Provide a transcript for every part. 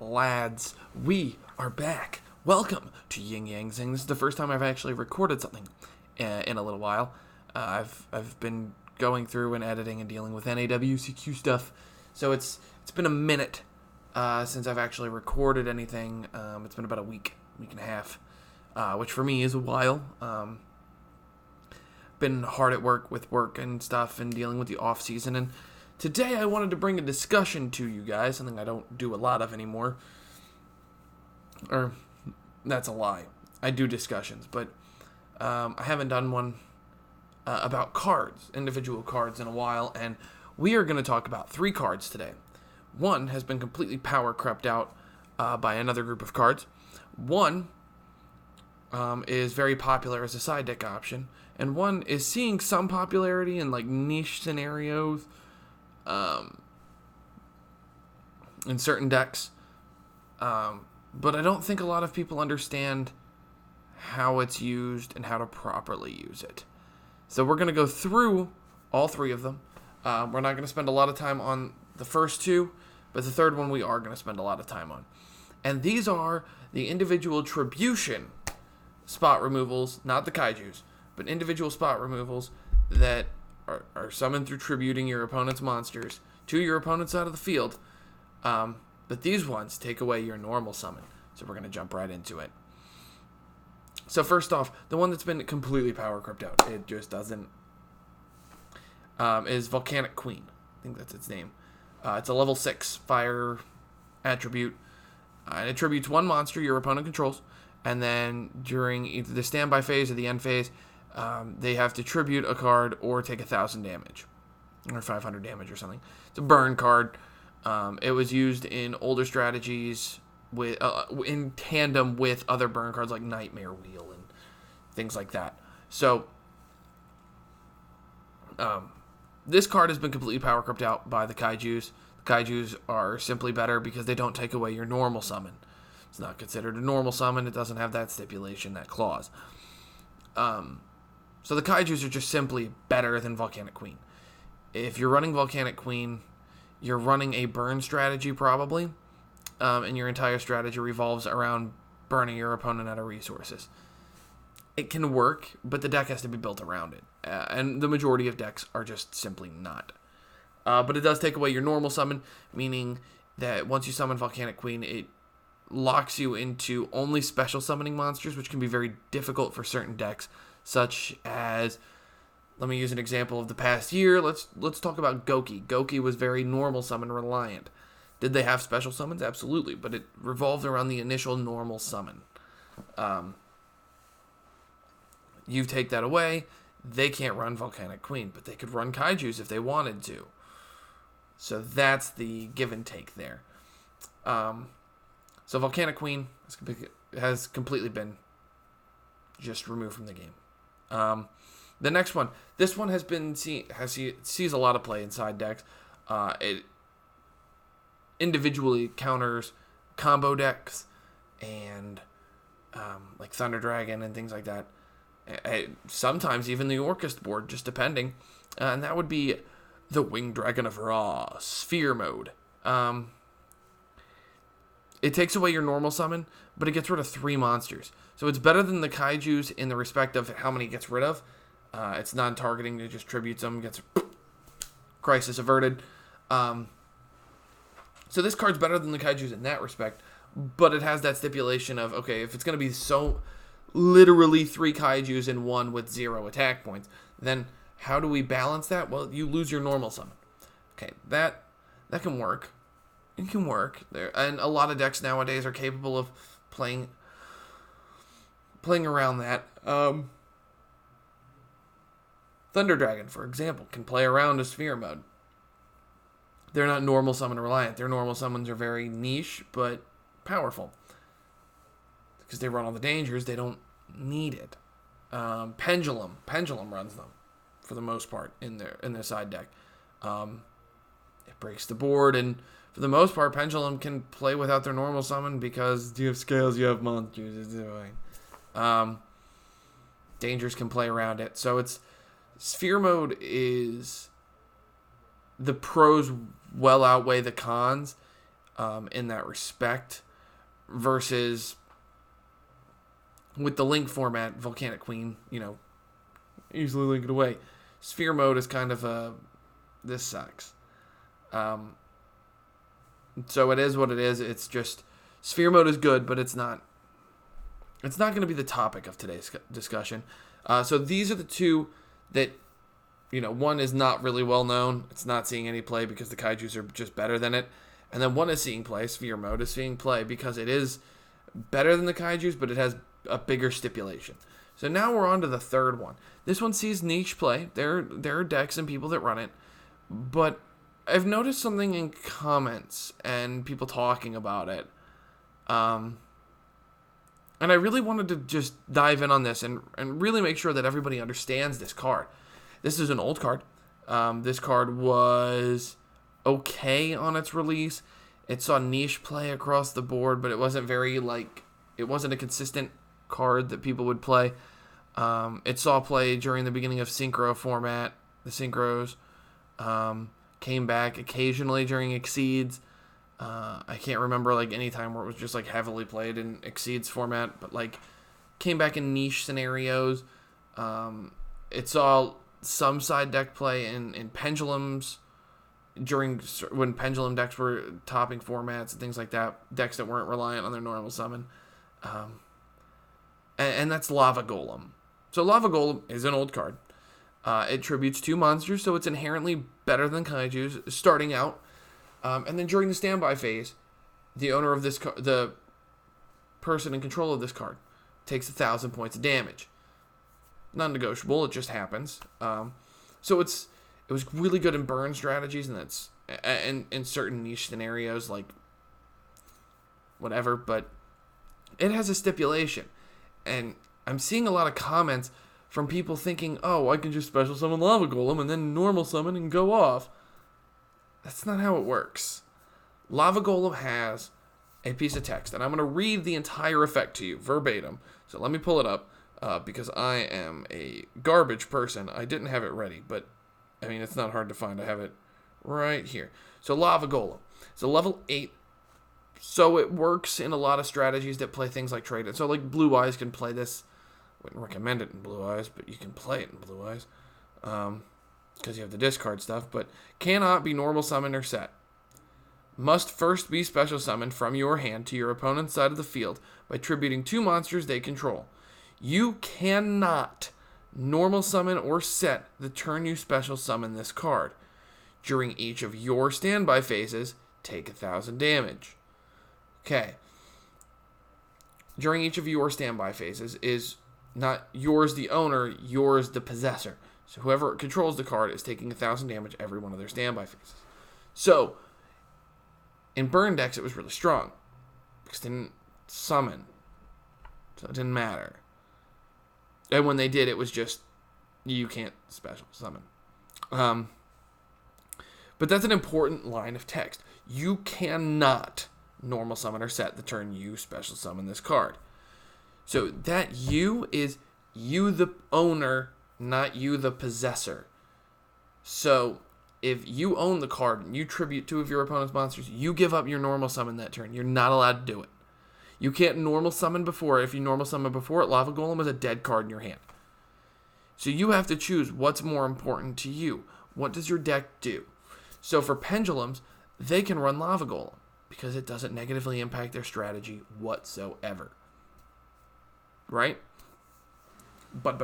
Lads, we are back. Welcome to Yin Yang Zing. This is the first time I've actually recorded something in a little while. I've been going through and editing and dealing with NAWCQ stuff, so it's been a minute since I've actually recorded anything. It's been about a week and a half, which for me is a while. Been hard at work with work and stuff and dealing with the off season, and today I wanted to bring a discussion to you guys, something I don't do a lot of anymore. Or, that's a lie. I do discussions, but I haven't done one about cards, individual cards, in a while, and we are going to talk about 3 cards today. One has been completely power crept out by another group of cards. One is very popular as a side deck option, and one is seeing some popularity in like niche scenarios in certain decks, but I don't think a lot of people understand how it's used and how to properly use it. So we're going to go through all 3 of them. We're not going to spend a lot of time on the first 2, but the third one we are going to spend a lot of time on. And these are the individual Tribution spot removals, not the Kaijus, but individual spot removals that are summoned through tributing your opponent's monsters to your opponent's side of the field. But these ones take away your normal summon. So we're going to jump right into it. So first off, the one that's been completely power crept out, it just doesn't, is Volcanic Queen. I think that's its name. It's a level 6 fire attribute. It attributes 1 monster your opponent controls, and then during either the standby phase or the end phase, they have to tribute a card or take 1,000 damage, or 500 damage or something. It's a burn card. It was used in older strategies with in tandem with other burn cards like Nightmare Wheel and things like that. So this card has been completely power crept out by the Kaijus. The Kaijus are simply better because they don't take away your normal summon. It's not considered a normal summon. It doesn't have that stipulation, that clause. So the Kaijus are just simply better than Volcanic Queen. If you're running Volcanic Queen, you're running a burn strategy probably, and your entire strategy revolves around burning your opponent out of resources. It can work, but the deck has to be built around it, and the majority of decks are just simply not. But it does take away your normal summon, meaning that once you summon Volcanic Queen, it locks you into only special summoning monsters, which can be very difficult for certain decks, such as, let me use an example of the past year. Let's talk about Goki. Goki was very normal summon reliant. Did they have special summons? Absolutely, but it revolved around the initial normal summon. You take that away, they can't run Volcanic Queen, but they could run Kaijus if they wanted to. So that's the give and take there. So Volcanic Queen has completely been just removed from the game. The next one, this one sees a lot of play inside decks. It individually counters combo decks and like Thunder Dragon and things like that. Sometimes even the Orchest board, just depending. And that would be the Winged Dragon of Ra, Sphere Mode. It takes away your normal summon, but it gets rid of 3 monsters. So it's better than the Kaijus in the respect of how many it gets rid of. It's non-targeting, it just tributes them, gets crisis averted. So this card's better than the Kaijus in that respect, but it has that stipulation of, okay, if it's going to be so literally 3 Kaijus in one with 0 attack points, then how do we balance that? Well, you lose your normal summon. Okay, that can work. It can work. And a lot of decks nowadays are capable of playing around that. Thunder Dragon, for example, can play around a Sphere Mode. They're not normal summon reliant. Their normal summons are very niche, but powerful. Because they run all the dangers, they don't need it. Pendulum runs them, for the most part, in their side deck. It breaks the board, and for the most part, Pendulum can play without their normal summon because you have scales, you have monsters, it's annoying. Dangers can play around it. So Sphere Mode is, the pros well outweigh the cons. in that respect, versus with the link format, Volcanic Queen, easily link it away. Sphere mode is kind of this sucks. So it is what it is. It's just, sphere mode is good, but it's not going to be the topic of today's discussion. So these are the two that, one is not really well known. It's not seeing any play because the kaijus are just better than it. And then one is seeing play. Sphere mode is seeing play because it is better than the kaijus, but it has a bigger stipulation. So now we're on to the third one. This one sees niche play. There are decks and people that run it. But I've noticed something in comments and people talking about it. And I really wanted to just dive in on this and really make sure that everybody understands this card. This is an old card. This card was okay on its release. It saw niche play across the board, but it wasn't it wasn't a consistent card that people would play. It saw play during the beginning of Synchro format. The Synchros came back occasionally during Exceeds. I can't remember any time where it was just heavily played in Exceeds format, but came back in niche scenarios. It saw some side deck play in pendulums when pendulum decks were topping formats and things like that, decks that weren't reliant on their normal summon. And that's Lava Golem. So Lava Golem is an old card. It tributes 2 monsters, so it's inherently better than kaijus starting out. And then during the standby phase, the owner of this the person in control of this card takes 1,000 points of damage. Non-negotiable. It just happens. So it was really good in burn strategies, and that's in certain niche scenarios, whatever. But it has a stipulation, and I'm seeing a lot of comments from people thinking, "Oh, I can just special summon Lava Golem and then normal summon and go off." That's not how it works. Lava Golem has a piece of text, and I'm going to read the entire effect to you verbatim. So let me pull it up because I am a garbage person. I didn't have it ready, but it's not hard to find. I have it right here. So Lava Golem. It's a level 8. So it works in a lot of strategies that play things like trade. So Blue Eyes can play this. Wouldn't recommend it in Blue Eyes, but you can play it in Blue Eyes. Because you have the discard stuff, but cannot be normal summoned or set. Must first be special summoned from your hand to your opponent's side of the field by tributing 2 monsters they control. You cannot normal summon or set the turn you special summon this card. During each of your standby phases, take 1,000 damage. Okay. During each of your standby phases is not yours the owner, yours the possessor. So whoever controls the card is taking 1,000 damage every one of their standby phases. So, in burn decks, it was really strong. Because it didn't summon. So it didn't matter. And when they did, it was just, you can't special summon. But that's an important line of text. You cannot normal summon or set the turn you special summon this card. So that you is you the owner, not you the possessor. So if you own the card and you tribute 2 of your opponent's monsters, you give up your normal summon that turn. You're not allowed to do it. You can't normal summon before it. If you normal summon before it, Lava Golem is a dead card in your hand. So you have to choose what's more important to you. What does your deck do? So for pendulums, they can run Lava Golem because it doesn't negatively impact their strategy whatsoever. Right? But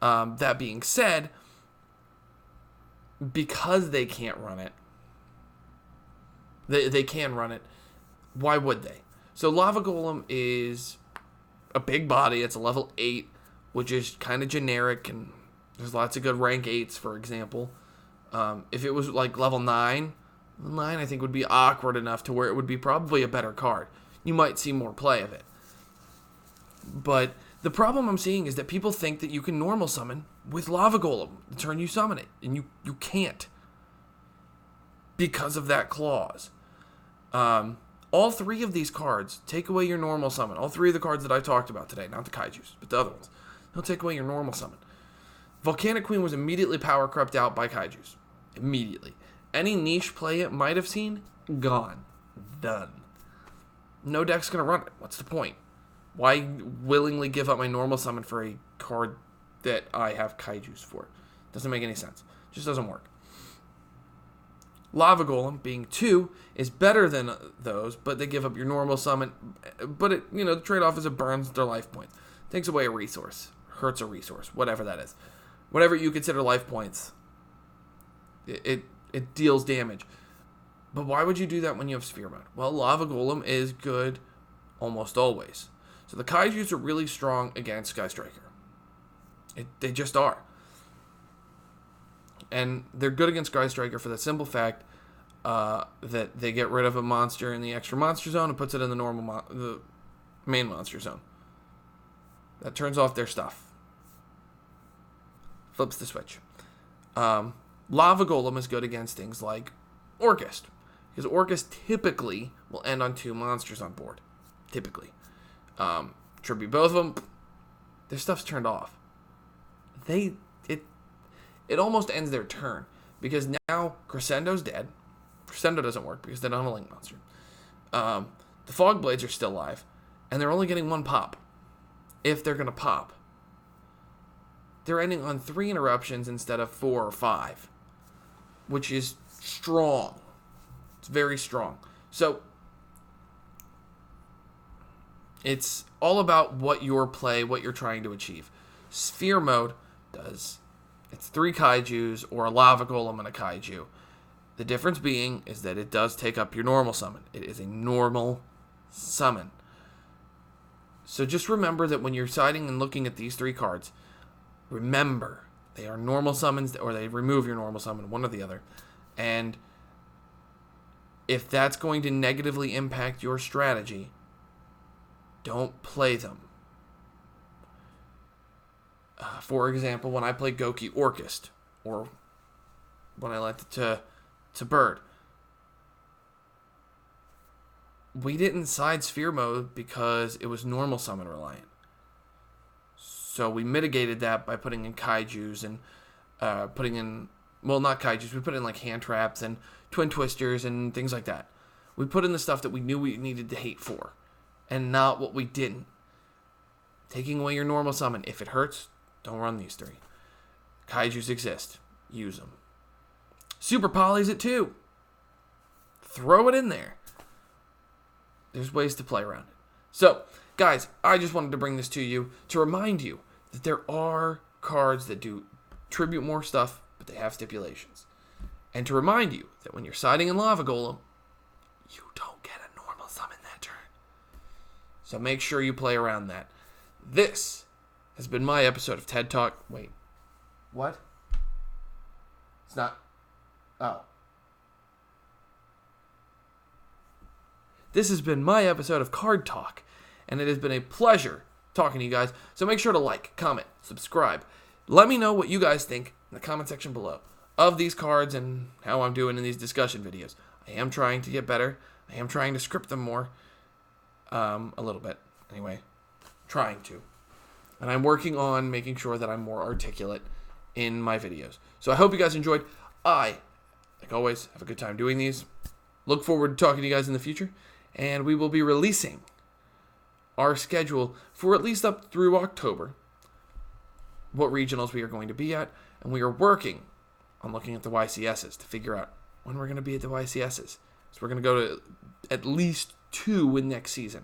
that being said, because they can't run it, they can run it, why would they? So Lava Golem is a big body. It's a level 8, which is kind of generic, and there's lots of good rank 8s, for example. If it was level 9 I think would be awkward enough to where it would be probably a better card. You might see more play of it. But the problem I'm seeing is that people think that you can normal summon with Lava Golem the turn you summon it, and you can't because of that clause. All 3 of these cards take away your normal summon. All 3 of the cards that I talked about today, not the kaijus, but the other ones. They'll take away your normal summon. Volcanic Queen was immediately power crept out by kaijus. Immediately. Any niche play it might have seen, gone. Done. No deck's going to run it. What's the point? Why willingly give up my normal summon for a card that I have kaijus for? Doesn't make any sense. Just doesn't work. Lava Golem, being 2, is better than those, but they give up your normal summon. But the trade-off is it burns their life points. Takes away a resource. Hurts a resource. Whatever that is. Whatever you consider life points. It deals damage. But why would you do that when you have Sphere Mode? Well, Lava Golem is good almost always. So the kaijus are really strong against Sky Striker. They just are. And they're good against Sky Striker for the simple fact that they get rid of a monster in the extra monster zone and puts it in the the main monster zone. That turns off their stuff. Flips the switch. Lava Golem is good against things like Orcust. Because Orcust typically will end on 2 monsters on board. Typically. Tribute both of them. Their stuff's turned off. It almost ends their turn. Because now Crescendo's dead. Crescendo doesn't work because they don't have a Link monster. The Fog Blades are still alive. And they're only getting 1 pop. If they're going to pop. They're ending on 3 interruptions instead of 4 or 5. Which is strong. It's very strong. So, it's all about what your play, what you're trying to achieve. Sphere Mode does... It's 3 kaijus or a Lava Golem and a kaiju. The difference being is that it does take up your normal summon. It is a normal summon. So just remember that when you're siding and looking at these 3 cards, remember they are normal summons or they remove your normal summon, one or the other. And if that's going to negatively impact your strategy, don't play them. For example, when I play Goki Orcust, or when I lent it to Bird, we didn't side Sphere Mode because it was normal summon reliant. So we mitigated that by putting in kaijus and putting in, well, not kaijus, we put in like hand traps and twin twisters and things like that. We put in the stuff that we knew we needed to hate for, and not what we didn't. Taking away your normal summon, if it hurts, don't run these 3. Kaijus exist. Use them. Super Polys it too. Throw it in there. There's ways to play around it. So, guys, I just wanted to bring this to you to remind you that there are cards that do tribute more stuff, but they have stipulations. And to remind you that when you're siding in Lava Golem, you don't get a normal summon that turn. So make sure you play around that. This has been my episode of TED Talk. Wait. What? It's not. Oh. This has been my episode of Card Talk, and it has been a pleasure talking to you guys. So make sure to like, comment, subscribe. Let me know what you guys think in the comment section below of these cards and how I'm doing in these discussion videos. I am trying to get better. I am trying to script them more. A little bit, anyway. Trying to. And I'm working on making sure that I'm more articulate in my videos. So I hope you guys enjoyed. I, like always, have a good time doing these. Look forward to talking to you guys in the future. And we will be releasing our schedule for at least up through October. What regionals we are going to be at. And we are working on looking at the YCSs to figure out when we're going to be at the YCSs. So we're going to go to at least 2 in next season.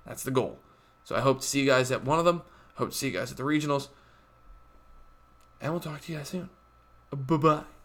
That's the goal. So I hope to see you guys at one of them. Hope to see you guys at the regionals. And we'll talk to you guys soon. Bye-bye.